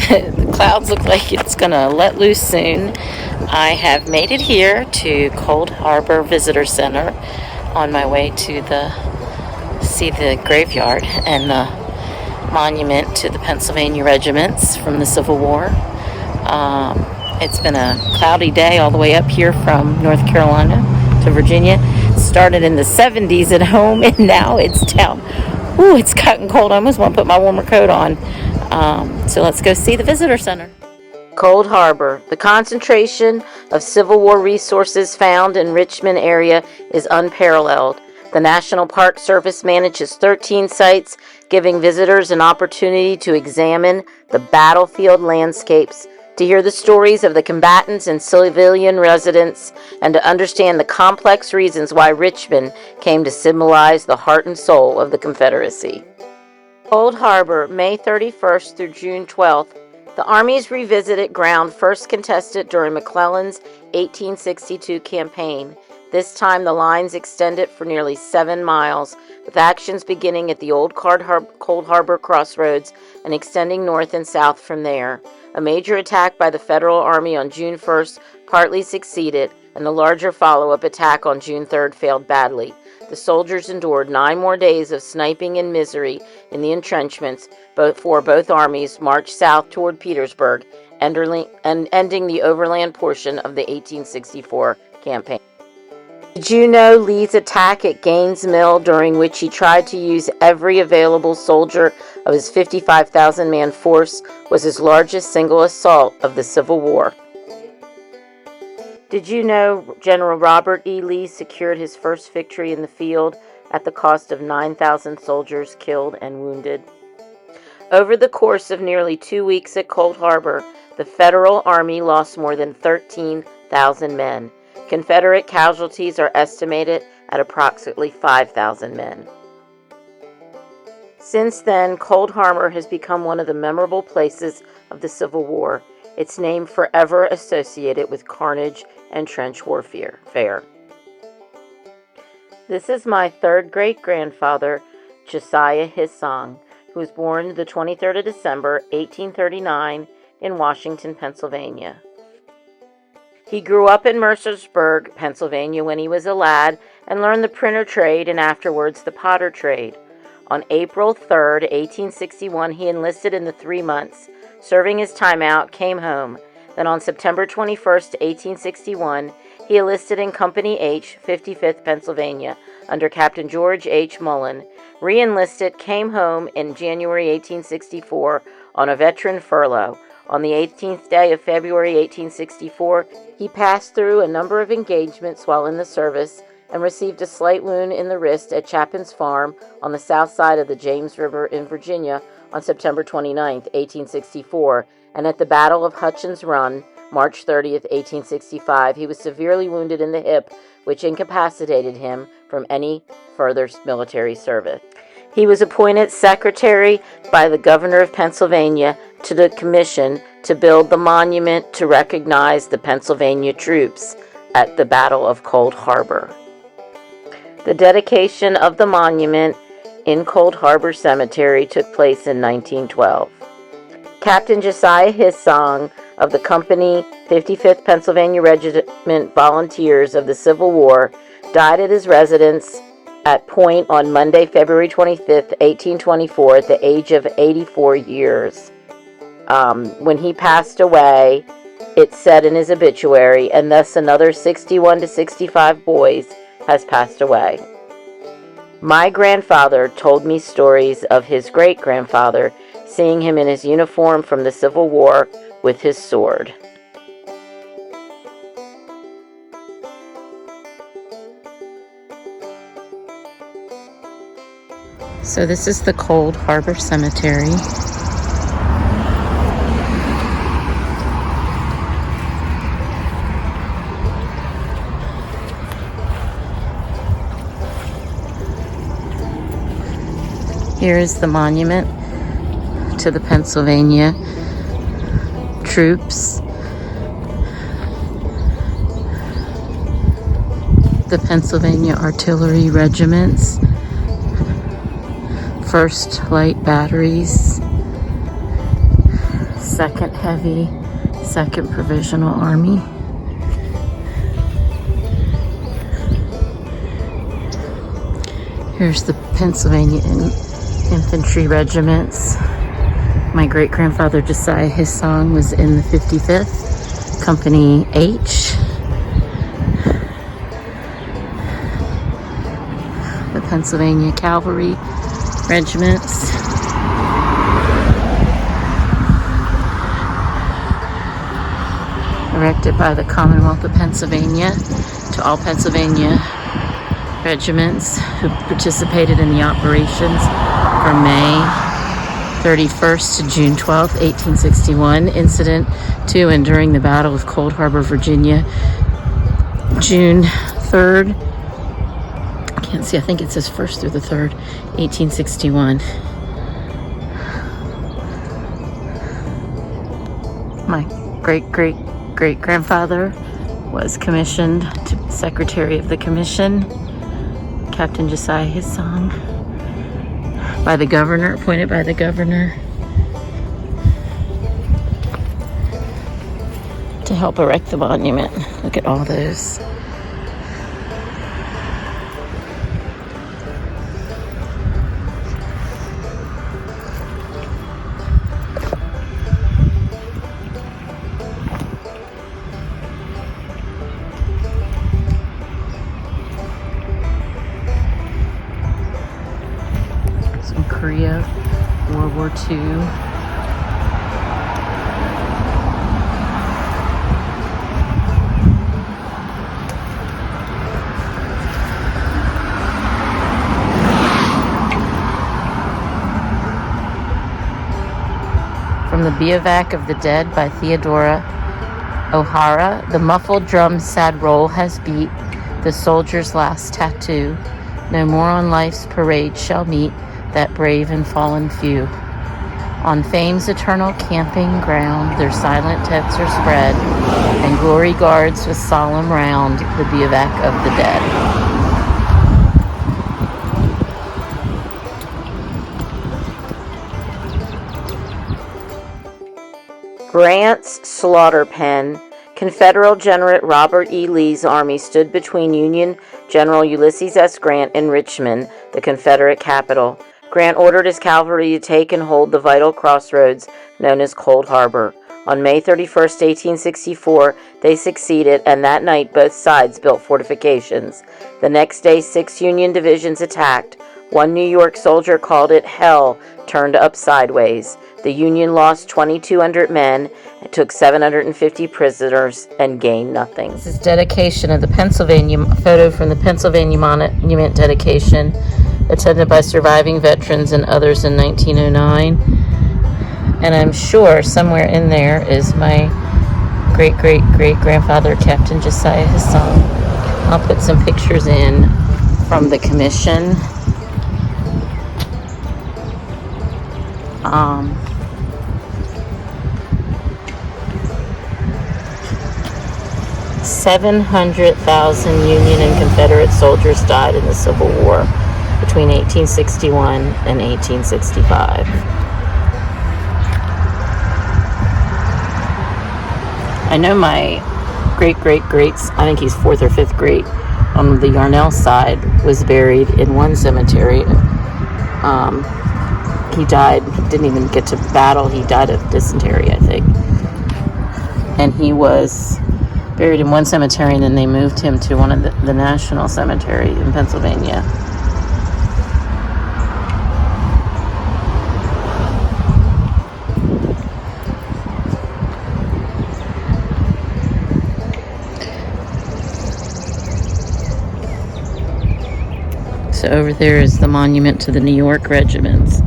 The clouds look like it's gonna let loose soon. I have made it here to Cold Harbor Visitor Center on my way to see the graveyard and the monument to the Pennsylvania regiments from the Civil War. It's been a cloudy day all the way up here from North Carolina to Virginia. It started in the 70s at home, and now it's down. Ooh, it's gotten cold. I almost want to put my warmer coat on. So let's go see the visitor center. Cold Harbor. The concentration of Civil War resources found in Richmond area is unparalleled. The National Park Service manages 13 sites, giving visitors an opportunity to examine the battlefield landscapes, to hear the stories of the combatants and civilian residents, and to understand the complex reasons why Richmond came to symbolize the heart and soul of the Confederacy. Cold Harbor, May 31st through June 12th. The Army's revisited ground first contested during McClellan's 1862 campaign. This time the lines extended for nearly 7 miles, with actions beginning at the old Cold Harbor crossroads and extending north and south from there. A major attack by the Federal Army on June 1st partly succeeded, and a larger follow-up attack on June 3rd failed badly. The soldiers endured 9 more days of sniping and misery in the entrenchments before both armies marched south toward Petersburg, ending the overland portion of the 1864 campaign. Did you know Lee's attack at Gaines' Mill, during which he tried to use every available soldier of his 55,000-man force, was his largest single assault of the Civil War? Did you know General Robert E. Lee secured his first victory in the field at the cost of 9,000 soldiers killed and wounded? Over the course of nearly 2 weeks at Cold Harbor, the Federal Army lost more than 13,000 men. Confederate casualties are estimated at approximately 5,000 men. Since then, Cold Harbor has become one of the memorable places of the Civil War, its name forever associated with carnage and trench warfare. This is my third great-grandfather, Josiah Hissong, who was born the 23rd of December, 1839, in Washington, Pennsylvania. He grew up in Mercersburg, Pennsylvania when he was a lad, and learned the printer trade and afterwards the potter trade. On April 3rd, 1861, he enlisted in the 3 months. Serving his time out, came home. Then on September 21st, 1861, he enlisted in Company H, 55th Pennsylvania, under Captain George H. Mullen. Re-enlisted, came home in January 1864 on a veteran furlough. On the 18th day of February 1864, he passed through a number of engagements while in the service and received a slight wound in the wrist at Chapin's Farm on the south side of the James River in Virginia on September 29, 1864, and at the Battle of Hutchins Run, March 30, 1865, he was severely wounded in the hip, which incapacitated him from any further military service. He was appointed secretary by the governor of Pennsylvania to the commission to build the monument to recognize the Pennsylvania troops at the Battle of Cold Harbor. The dedication of the monument in Cold Harbor Cemetery took place in 1912. Captain Josiah Hissong of the Company 55th Pennsylvania Regiment Volunteers of the Civil War died at his residence at Point on Monday, February 25th, 1824, at the age of 84 years. When he passed away, it said in his obituary, and thus another 61 to 65 boys has passed away. My grandfather told me stories of his great-grandfather, seeing him in his uniform from the Civil War with his sword. So this is the Cold Harbor Cemetery. Here is the monument to the Pennsylvania troops. The Pennsylvania Artillery Regiments, 1st Light Batteries, 2nd Heavy, 2nd Provisional Army. Here's the Pennsylvania Infantry Regiments. My great-grandfather Josiah, his song was in the 55th, Company H. The Pennsylvania Cavalry Regiments. Erected by the Commonwealth of Pennsylvania to all Pennsylvania regiments who participated in the operations from May 31st to June 12th, 1861, incident to and during the Battle of Cold Harbor, Virginia, June 3rd. I can't see, I think it says 1st through the 3rd, 1861. My great-great-great-grandfather was commissioned to Secretary of the Commission, Captain Josiah his song, by the governor, appointed by the governor to help erect the monument. Look at all those. Korea, World War II. From the Bivouac of the Dead by Theodora O'Hara, the muffled drum's sad roll has beat the soldier's last tattoo. No more on life's parade shall meet that brave and fallen few. On fame's eternal camping ground, their silent tents are spread, and glory guards with solemn round the bivouac of the dead. Grant's slaughter pen. Confederate General Robert E. Lee's army stood between Union General Ulysses S. Grant and Richmond, the Confederate capital. Grant ordered his cavalry to take and hold the vital crossroads known as Cold Harbor. On May 31st, 1864, they succeeded, and that night both sides built fortifications. The next day, 6 Union divisions attacked. One New York soldier called it hell turned up sideways. The Union lost 2,200 men, took 750 prisoners, and gained nothing. This is dedication of the Pennsylvania, photo from the Pennsylvania Monument dedication, attended by surviving veterans and others in 1909. And I'm sure somewhere in there is my great-great-great-grandfather, Captain Josiah his song. I'll put some pictures in from the commission. 700,000 Union and Confederate soldiers died in the Civil War between 1861 and 1865. I know my great-great-greats, I think he's 4th or 5th great, on the Yarnell side, was buried in one cemetery. He died, didn't even get to battle, he died of dysentery, I think. And he was buried in one cemetery, and then they moved him to one of the National Cemetery in Pennsylvania. So over there is the monument to the New York regiments.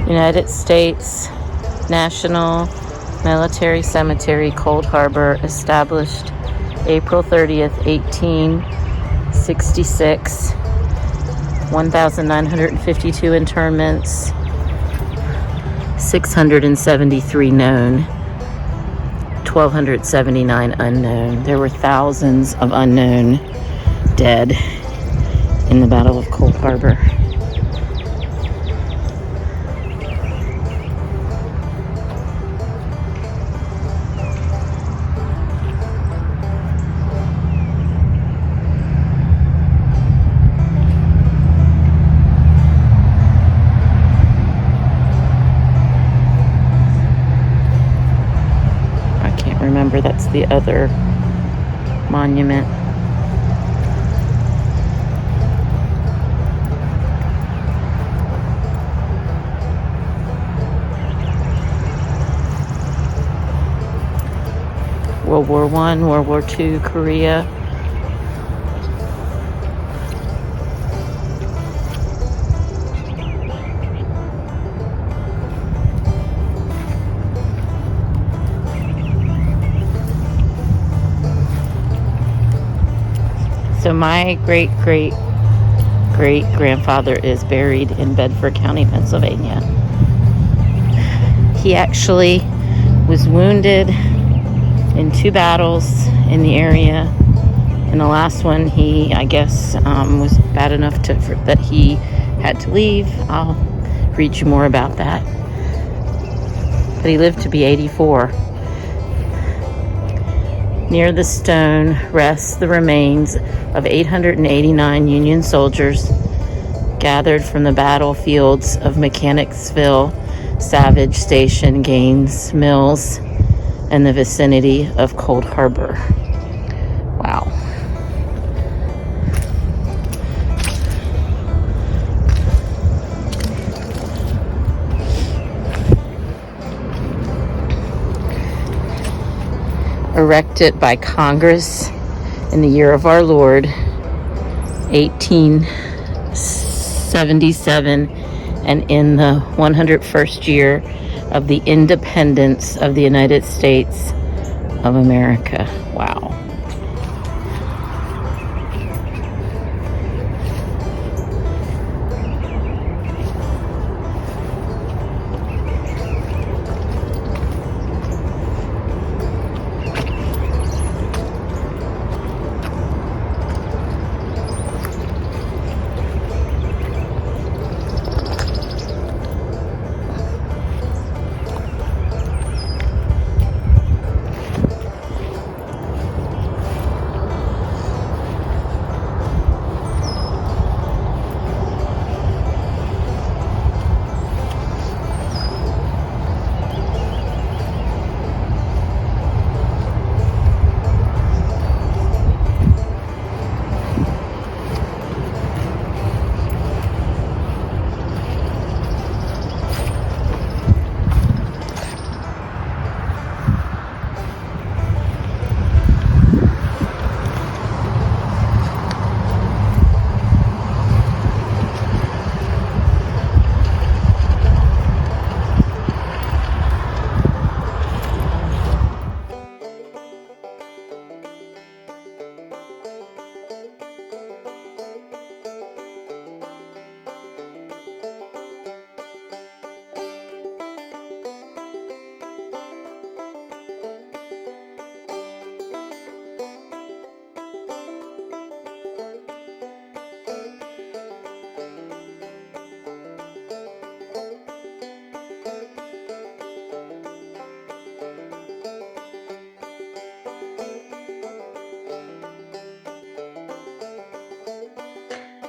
United States National Military Cemetery, Cold Harbor, established April 30th, 1866. 1,952 internments, 673 known, 1,279 unknown. There were thousands of unknown dead in the Battle of Cold Harbor. Remember, that's the other monument. World War I, World War II, Korea. So my great-great-great-grandfather is buried in Bedford County, Pennsylvania. He actually was wounded in 2 battles in the area. In the last one, he, I guess, was bad enough that he had to leave. I'll read you more about that. But he lived to be 84. Near the stone rests the remains of 889 Union soldiers gathered from the battlefields of Mechanicsville, Savage Station, Gaines Mills, and the vicinity of Cold Harbor. Wow. Erected by Congress in the year of our Lord, 1877, and in the 101st year of the independence of the United States of America. Wow.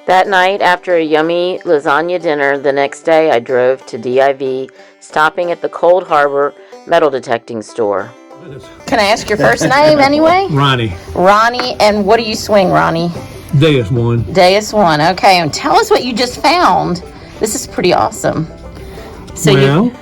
That night, after a yummy lasagna dinner, the next day I drove to DIV, stopping at the Cold Harbor metal detecting store. Can I ask your first name anyway? Ronnie. Ronnie, and what do you swing, Ronnie? Deus 1. Deus 1, okay. And tell us what you just found. This is pretty awesome. So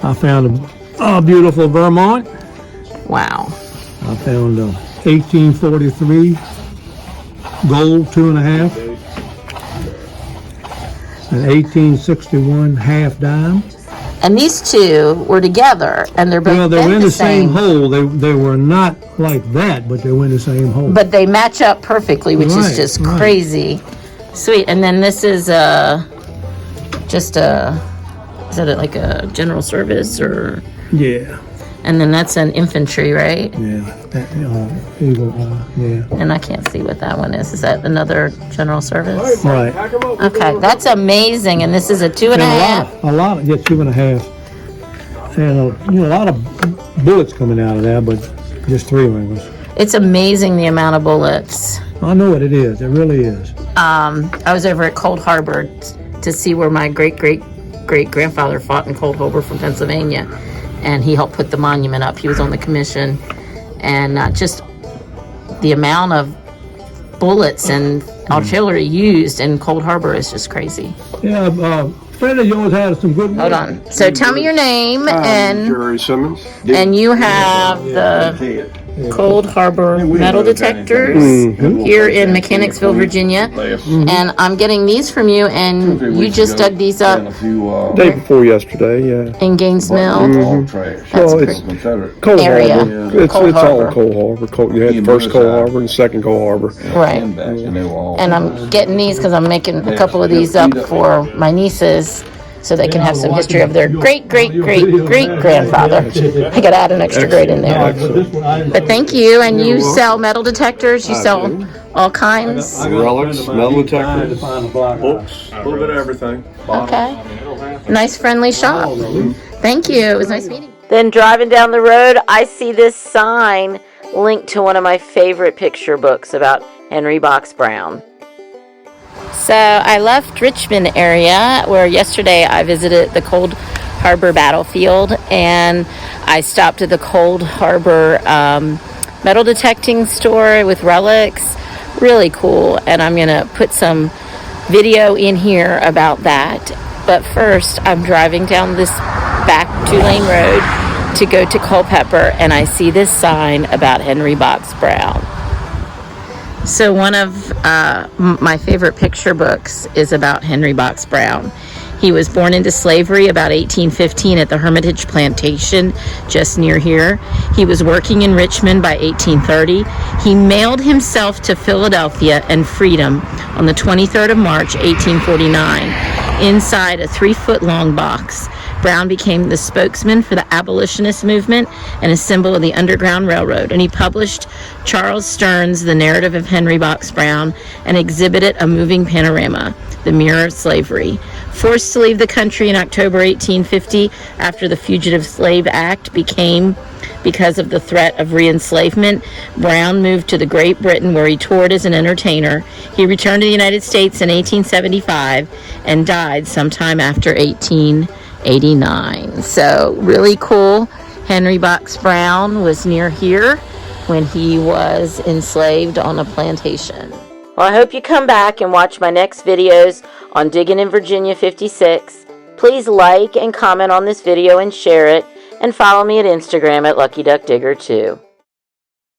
I found a beautiful Vermont. Wow. I found a 1843 gold 2.5, an 1861 half dime. And these two were together, and they're both well, they were in the same hole. They were not like that, but they were in the same hole. But they match up perfectly, which is just crazy. Sweet. And then this is just a, is that like a general service or? Yeah. And then that's an infantry, right? Yeah. Yeah. And I can't see what that one is. Is that another general service? Right. Okay, that's amazing. And this is a 2.5. A lot, yeah, 2.5. And a lot of bullets coming out of that, but just 3 rings. It's amazing the amount of bullets. I know what it is. It really is. I was over at Cold Harbor to see where my great-great-great-grandfather fought in Cold Harbor from Pennsylvania. And he helped put the monument up. He was on the commission. And just the amount of bullets and artillery used in Cold Harbor is just crazy. Yeah, friend of yours had some good Hold on. So tell me your name and Jerry Simmons. and you have the Cold Harbor metal detectors here in Mechanicsville, Virginia. And I'm getting these from you, and you just dug these up Day before yesterday, yeah. in Gaines Mill. Well, it's Cold Area. Harbor. It's Cold all Harbor. Cold Harbor. You had the first Cold Harbor and the second Cold Harbor. Right. And I'm getting these because I'm making a couple of these up for my nieces, so they can have some history of their great-great-great-great-grandfather. I got to add an extra grade in there. But thank you. And you sell metal detectors? You sell all kinds? Relics, metal detectors, books, a little bit of everything. Okay. Nice, friendly shop. Thank you. It was nice meeting you. Then driving down the road, I see this sign linked to one of my favorite picture books about Henry Box Brown. So I left Richmond area, where yesterday I visited the Cold Harbor battlefield, and I stopped at the Cold Harbor metal detecting store with relics. Really cool, and I'm going to put some video in here about that. But first, I'm driving down this back 2-lane road to go to Culpeper, and I see this sign about Henry Box Brown. So one of my favorite picture books is about Henry Box Brown. He was born into slavery about 1815 at the Hermitage Plantation, just near here. He was working in Richmond by 1830. He mailed himself to Philadelphia and freedom on the 23rd of March, 1849. Inside a 3-foot-long box, Brown became the spokesman for the abolitionist movement and a symbol of the Underground Railroad. And he published Charles Stern's The Narrative of Henry Box Brown and exhibited a moving panorama, The Mirror of Slavery. Forced to leave the country in October 1850 after the Fugitive Slave Act because of the threat of re-enslavement, Brown moved to Great Britain, where he toured as an entertainer. He returned to the United States in 1875 and died sometime after 1889. So really cool. Henry Box Brown was near here when he was enslaved on a plantation. Well, I hope you come back and watch my next videos on Digging in Virginia 56. Please like and comment on this video and share it, and follow me at Instagram at Lucky Duck Digger 2.